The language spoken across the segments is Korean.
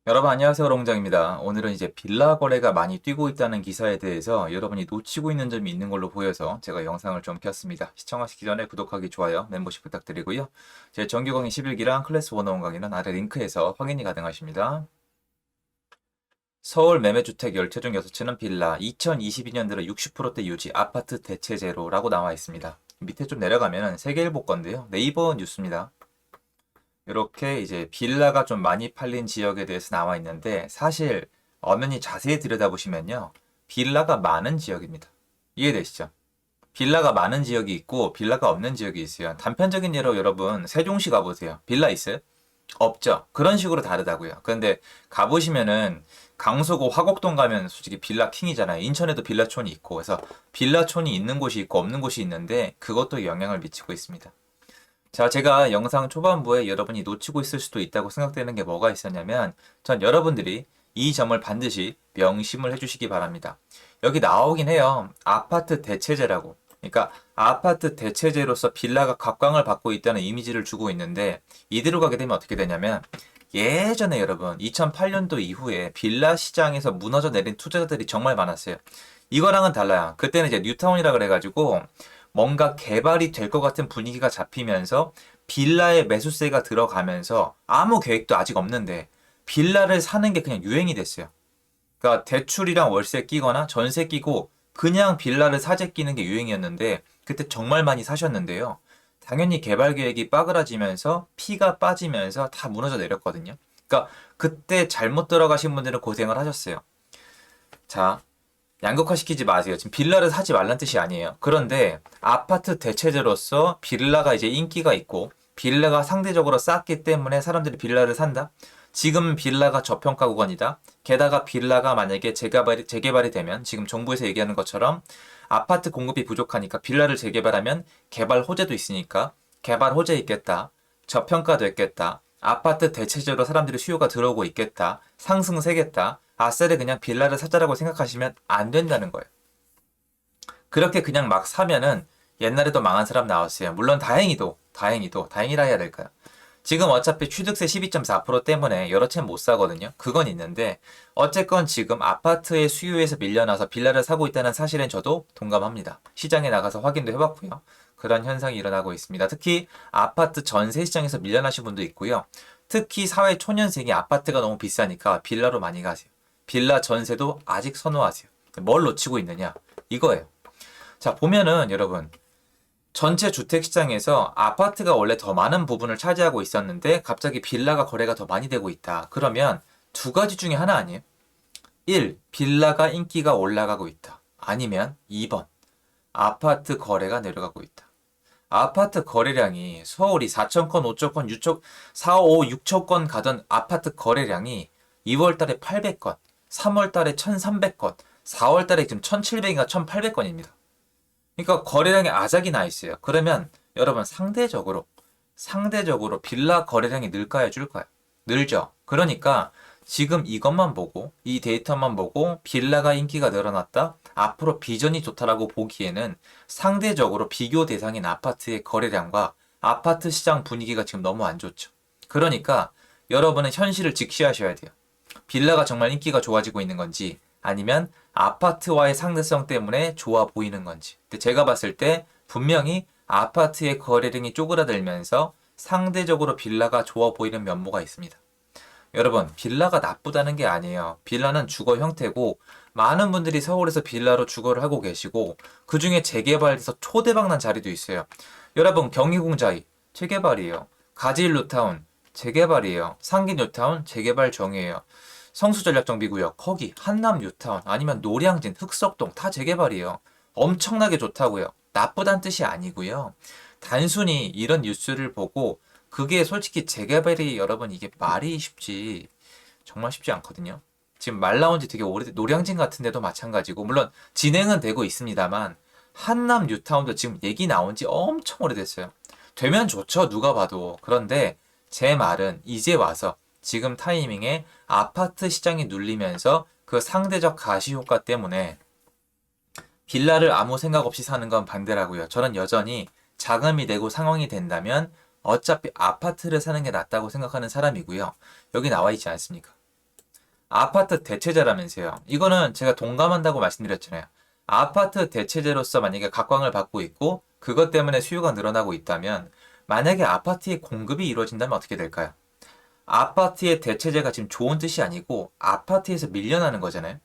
여러분 안녕하세요 롱장입니다. 오늘은 이제 빌라 거래가 많이 뛰고 있다는 기사에 대해서 여러분이 놓치고 있는 점이 있는 걸로 보여서 제가 영상을 좀 켰습니다. 시청하시기 전에 구독하기, 좋아요, 멤버십 부탁드리고요. 제 정규 강의 11기랑 클래스 101 강의는 아래 링크에서 확인이 가능하십니다. 서울 매매주택 10채 중 6채는 빌라, 2022년 들어 60%대 유지, 아파트 대체제로라고 나와 있습니다. 밑에 좀 내려가면 세계일보 건데요. 네이버 뉴스입니다. 이렇게 이제 빌라가 좀 많이 팔린 지역에 대해서 나와 있는데 사실 엄연히 자세히 들여다보시면요. 빌라가 많은 지역입니다. 이해되시죠? 빌라가 많은 지역이 있고 빌라가 없는 지역이 있어요. 단편적인 예로 여러분 세종시 가보세요. 빌라 있어요? 없죠. 그런 식으로 다르다고요. 그런데 가보시면은 강서구 화곡동 가면 솔직히 빌라 킹이잖아요. 인천에도 빌라촌이 있고 그래서 빌라촌이 있는 곳이 있고 없는 곳이 있는데 그것도 영향을 미치고 있습니다. 자, 제가 영상 초반부에 여러분이 놓치고 있을 수도 있다고 생각되는 게 뭐가 있었냐면, 전 여러분들이 이 점을 반드시 명심을 해주시기 바랍니다. 여기 나오긴 해요. 아파트 대체제라고. 그러니까 아파트 대체제로서 빌라가 각광을 받고 있다는 이미지를 주고 있는데, 이대로 가게 되면 어떻게 되냐면, 예전에 여러분, 2008년도 이후에 빌라 시장에서 무너져 내린 투자자들이 정말 많았어요. 이거랑은 달라요. 그때는 이제 뉴타운이라 그래가지고, 뭔가 개발이 될 것 같은 분위기가 잡히면서 빌라에 매수세가 들어가면서 아무 계획도 아직 없는데 빌라를 사는 게 그냥 유행이 됐어요. 그러니까 대출이랑 월세 끼거나 전세 끼고 그냥 빌라를 사재 끼는 게 유행이었는데 그때 정말 많이 사셨는데요. 당연히 개발 계획이 빠그라지면서 피가 빠지면서 다 무너져 내렸거든요. 그러니까 그때 잘못 들어가신 분들은 고생을 하셨어요. 자, 양극화시키지 마세요. 지금 빌라를 사지 말란 뜻이 아니에요. 그런데 아파트 대체제로서 빌라가 이제 인기가 있고 빌라가 상대적으로 쌌기 때문에 사람들이 빌라를 산다. 지금 빌라가 저평가 구간이다. 게다가 빌라가 만약에 재개발이 되면 지금 정부에서 얘기하는 것처럼 아파트 공급이 부족하니까 빌라를 재개발하면 개발 호재도 있으니까 개발 호재 있겠다. 저평가도 있겠다. 아파트 대체적으로 사람들이 수요가 들어오고 있겠다. 상승세겠다. 아싸리 그냥 빌라를 사자라고 생각하시면 안 된다는 거예요. 그렇게 그냥 막 사면은 옛날에도 망한 사람 나왔어요. 물론 다행히라 해야 될까요? 지금 어차피 취득세 12.4% 때문에 여러 채 못 사거든요. 그건 있는데 어쨌건 지금 아파트의 수요에서 밀려나서 빌라를 사고 있다는 사실엔 저도 동감합니다. 시장에 나가서 확인도 해봤고요. 그런 현상이 일어나고 있습니다. 특히 아파트 전세 시장에서 밀려나신 분도 있고요. 특히 사회 초년생이 아파트가 너무 비싸니까 빌라로 많이 가세요. 빌라 전세도 아직 선호하세요. 뭘 놓치고 있느냐? 이거예요. 자, 보면은 여러분 전체 주택 시장에서 아파트가 원래 더 많은 부분을 차지하고 있었는데 갑자기 빌라가 거래가 더 많이 되고 있다. 그러면 두 가지 중에 하나 아니에요? 1. 빌라가 인기가 올라가고 있다. 아니면 2번. 아파트 거래가 내려가고 있다. 아파트 거래량이 서울이 4천 건, 5천 건, 6천, 4, 5, 6천 건 가던 아파트 거래량이 2월 달에 800건, 3월 달에 1,300건, 4월 달에 지금 1,700인가 1,800건입니다. 그러니까 거래량이 아작이 나 있어요. 그러면 여러분 상대적으로 빌라 거래량이 늘까요, 줄까요? 늘죠. 그러니까 지금 이것만 보고 이 데이터만 보고 빌라가 인기가 늘어났다. 앞으로 비전이 좋다라고 보기에는 상대적으로 비교 대상인 아파트의 거래량과 아파트 시장 분위기가 지금 너무 안 좋죠. 그러니까 여러분은 현실을 직시하셔야 돼요. 빌라가 정말 인기가 좋아지고 있는 건지 아니면 아파트와의 상대성 때문에 좋아 보이는 건지. 근데 제가 봤을 때 분명히 아파트의 거래량이 쪼그라들면서 상대적으로 빌라가 좋아 보이는 면모가 있습니다. 여러분, 빌라가 나쁘다는 게 아니에요. 빌라는 주거 형태고 많은 분들이 서울에서 빌라로 주거를 하고 계시고 그중에 재개발돼서 초대박 난 자리도 있어요. 여러분, 경희궁자이 재개발이에요. 가지 뉴타운 재개발이에요. 상기 뉴타운 재개발 정이에요. 성수전략정비구역 거기 한남 뉴타운 아니면 노량진 흑석동 다 재개발이에요. 엄청나게 좋다고요. 나쁘단 뜻이 아니고요. 단순히 이런 뉴스를 보고 그게 솔직히 재개발이 여러분 이게 말이 쉽지 정말 쉽지 않거든요. 지금 말 나온 지 되게 오래돼 노량진 같은 데도 마찬가지고 물론 진행은 되고 있습니다만 한남 뉴타운도 지금 얘기 나온 지 엄청 오래됐어요. 되면 좋죠. 누가 봐도. 그런데 제 말은 이제 와서 지금 타이밍에 아파트 시장이 눌리면서 그 상대적 가시효과 때문에 빌라를 아무 생각 없이 사는 건 반대라고요. 저는 여전히 자금이 되고 상황이 된다면 어차피 아파트를 사는 게 낫다고 생각하는 사람이고요. 여기 나와 있지 않습니까? 아파트 대체제라면서요. 이거는 제가 동감한다고 말씀드렸잖아요. 아파트 대체제로서 만약에 각광을 받고 있고 그것 때문에 수요가 늘어나고 있다면 만약에 아파트의 공급이 이루어진다면 어떻게 될까요? 아파트의 대체제가 지금 좋은 뜻이 아니고 아파트에서 밀려나는 거잖아요.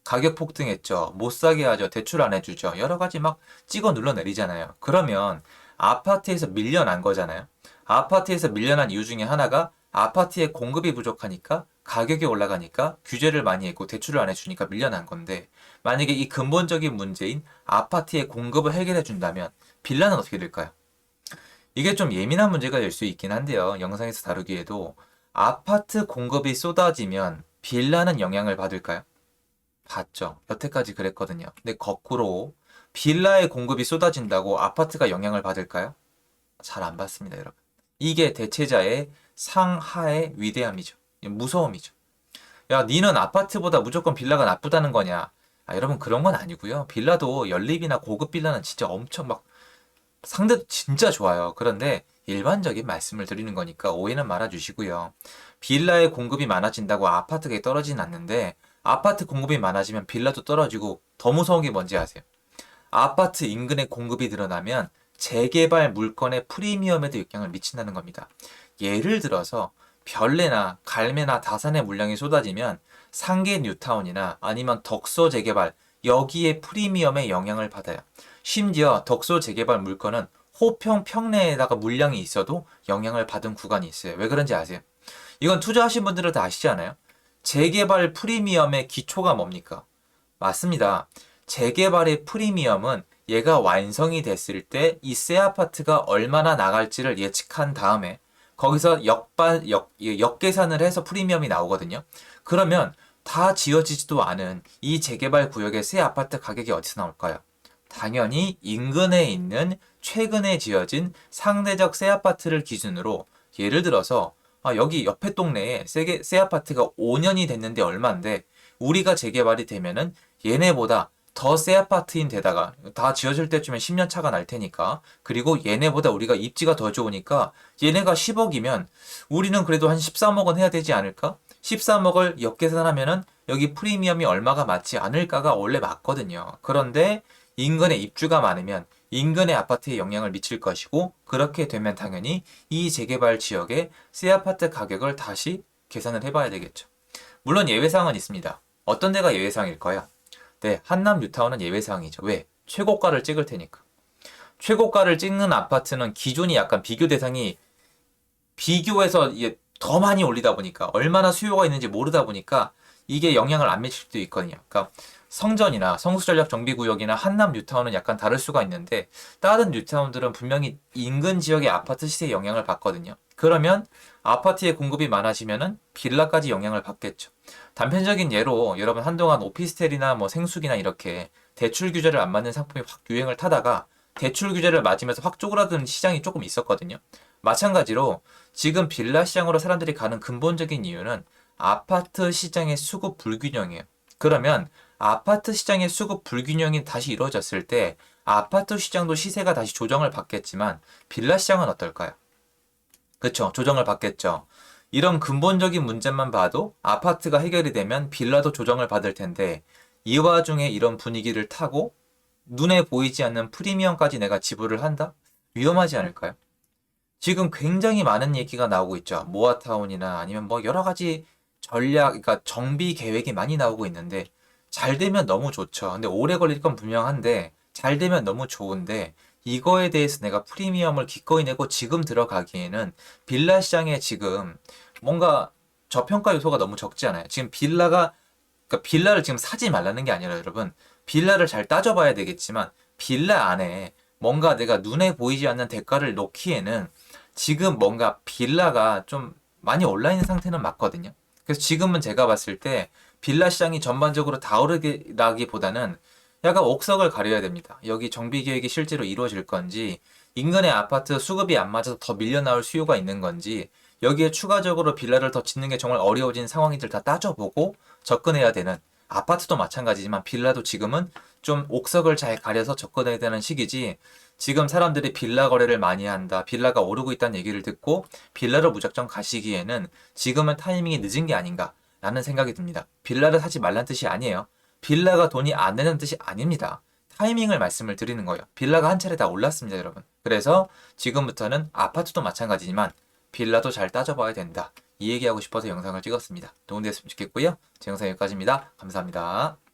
가격 폭등했죠. 못 사게 하죠. 대출 안 해주죠. 여러 가지 막 찍어 눌러 내리잖아요. 그러면 아파트에서 밀려난 거잖아요. 아파트에서 밀려난 이유 중에 하나가 아파트의 공급이 부족하니까 가격이 올라가니까 규제를 많이 했고 대출을 안 해주니까 밀려난 건데 만약에 이 근본적인 문제인 아파트의 공급을 해결해 준다면 빌라는 어떻게 될까요? 이게 좀 예민한 문제가 될 수 있긴 한데요. 영상에서 다루기에도 아파트 공급이 쏟아지면 빌라는 영향을 받을까요? 받죠. 여태까지 그랬거든요. 근데 거꾸로 빌라의 공급이 쏟아진다고 아파트가 영향을 받을까요? 잘 안 받습니다, 여러분. 이게 대체자의 상하의 위대함이죠. 무서움이죠. 야, 니는 아파트보다 무조건 빌라가 나쁘다는 거냐? 아, 여러분 그런 건 아니고요. 빌라도 연립이나 고급 빌라는 진짜 엄청 막 상대도 진짜 좋아요. 그런데 일반적인 말씀을 드리는 거니까 오해는 말아주시고요. 빌라의 공급이 많아진다고 아파트가 떨어지진 않는데 아파트 공급이 많아지면 빌라도 떨어지고 더 무서운 게 뭔지 아세요? 아파트 인근의 공급이 늘어나면 재개발 물건의 프리미엄에도 영향을 미친다는 겁니다. 예를 들어서 별내나 갈매나 다산의 물량이 쏟아지면 상계 뉴타운이나 아니면 덕소 재개발 여기에 프리미엄에 영향을 받아요. 심지어 덕소 재개발 물건은 호평 평내에다가 물량이 있어도 영향을 받은 구간이 있어요. 왜 그런지 아세요? 이건 투자하신 분들은 다 아시지 않아요? 재개발 프리미엄의 기초가 뭡니까? 맞습니다. 재개발의 프리미엄은 얘가 완성이 됐을 때 이 새 아파트가 얼마나 나갈지를 예측한 다음에 거기서 역계산을 해서 프리미엄이 나오거든요. 그러면 다 지어지지도 않은 이 재개발 구역의 새 아파트 가격이 어디서 나올까요? 당연히 인근에 있는 최근에 지어진 상대적 새 아파트를 기준으로 예를 들어서 여기 옆에 동네에 새 아파트가 5년이 됐는데 얼마인데 우리가 재개발이 되면은 얘네보다 더 새 아파트인 데다가 다 지어질 때쯤엔 10년 차가 날 테니까 그리고 얘네보다 우리가 입지가 더 좋으니까 얘네가 10억이면 우리는 그래도 한 13억은 해야 되지 않을까? 13억을 역계산하면은 여기 프리미엄이 얼마가 맞지 않을까가 원래 맞거든요. 그런데 인근에 입주가 많으면 인근의 아파트에 영향을 미칠 것이고 그렇게 되면 당연히 이 재개발 지역의 새 아파트 가격을 다시 계산을 해봐야 되겠죠. 물론 예외사항은 있습니다. 어떤 데가 예외사항일까요? 네, 한남 뉴타운은 예외사항이죠. 왜? 최고가를 찍을 테니까. 최고가를 찍는 아파트는 기존이 약간 비교 대상이 비교해서 이게 더 많이 올리다 보니까 얼마나 수요가 있는지 모르다 보니까 이게 영향을 안 미칠 수도 있거든요. 그러니까 성전이나 성수전략 정비구역이나 한남 뉴타운은 약간 다를 수가 있는데 다른 뉴타운들은 분명히 인근 지역의 아파트 시세에 영향을 받거든요. 그러면 아파트의 공급이 많아지면은 빌라까지 영향을 받겠죠. 단편적인 예로 여러분 한동안 오피스텔이나 뭐 생수기나 이렇게 대출 규제를 안 맞는 상품이 확 유행을 타다가 대출 규제를 맞으면서 확 쪼그라드는 시장이 조금 있었거든요. 마찬가지로 지금 빌라 시장으로 사람들이 가는 근본적인 이유는 아파트 시장의 수급 불균형이에요. 그러면 아파트 시장의 수급 불균형이 다시 이루어졌을 때 아파트 시장도 시세가 다시 조정을 받겠지만 빌라 시장은 어떨까요? 그쵸, 조정을 받겠죠. 이런 근본적인 문제만 봐도 아파트가 해결이 되면 빌라도 조정을 받을 텐데 이 와중에 이런 분위기를 타고 눈에 보이지 않는 프리미엄까지 내가 지불을 한다? 위험하지 않을까요? 지금 굉장히 많은 얘기가 나오고 있죠. 모아타운이나 아니면 뭐 여러 가지 전략, 그러니까 정비 계획이 많이 나오고 있는데 잘 되면 너무 좋죠. 근데 오래 걸릴 건 분명한데 잘 되면 너무 좋은데 이거에 대해서 내가 프리미엄을 기꺼이 내고 지금 들어가기에는 빌라 시장에 지금 뭔가 저평가 요소가 너무 적지 않아요. 지금 그러니까 빌라를 지금 사지 말라는 게 아니라 여러분, 빌라를 잘 따져봐야 되겠지만 빌라 안에 뭔가 내가 눈에 보이지 않는 대가를 놓기에는 지금 뭔가 빌라가 좀 많이 올라 있는 상태는 맞거든요. 그래서 지금은 제가 봤을 때 빌라 시장이 전반적으로 다 오르기라기보다는 약간 옥석을 가려야 됩니다. 여기 정비 계획이 실제로 이루어질 건지, 인근의 아파트 수급이 안 맞아서 더 밀려 나올 수요가 있는 건지, 여기에 추가적으로 빌라를 더 짓는 게 정말 어려워진 상황인들 다 따져보고 접근해야 되는, 아파트도 마찬가지지만 빌라도 지금은 좀 옥석을 잘 가려서 접근해야 되는 시기지, 지금 사람들이 빌라 거래를 많이 한다, 빌라가 오르고 있다는 얘기를 듣고 빌라로 무작정 가시기에는 지금은 타이밍이 늦은 게 아닌가. 라는 생각이 듭니다. 빌라를 사지 말란 뜻이 아니에요. 빌라가 돈이 안 되는 뜻이 아닙니다. 타이밍을 말씀을 드리는 거예요. 빌라가 한 차례 다 올랐습니다, 여러분. 그래서 지금부터는 아파트도 마찬가지지만 빌라도 잘 따져봐야 된다. 이 얘기하고 싶어서 영상을 찍었습니다. 도움됐으면 좋겠고요. 제 영상 여기까지입니다. 감사합니다.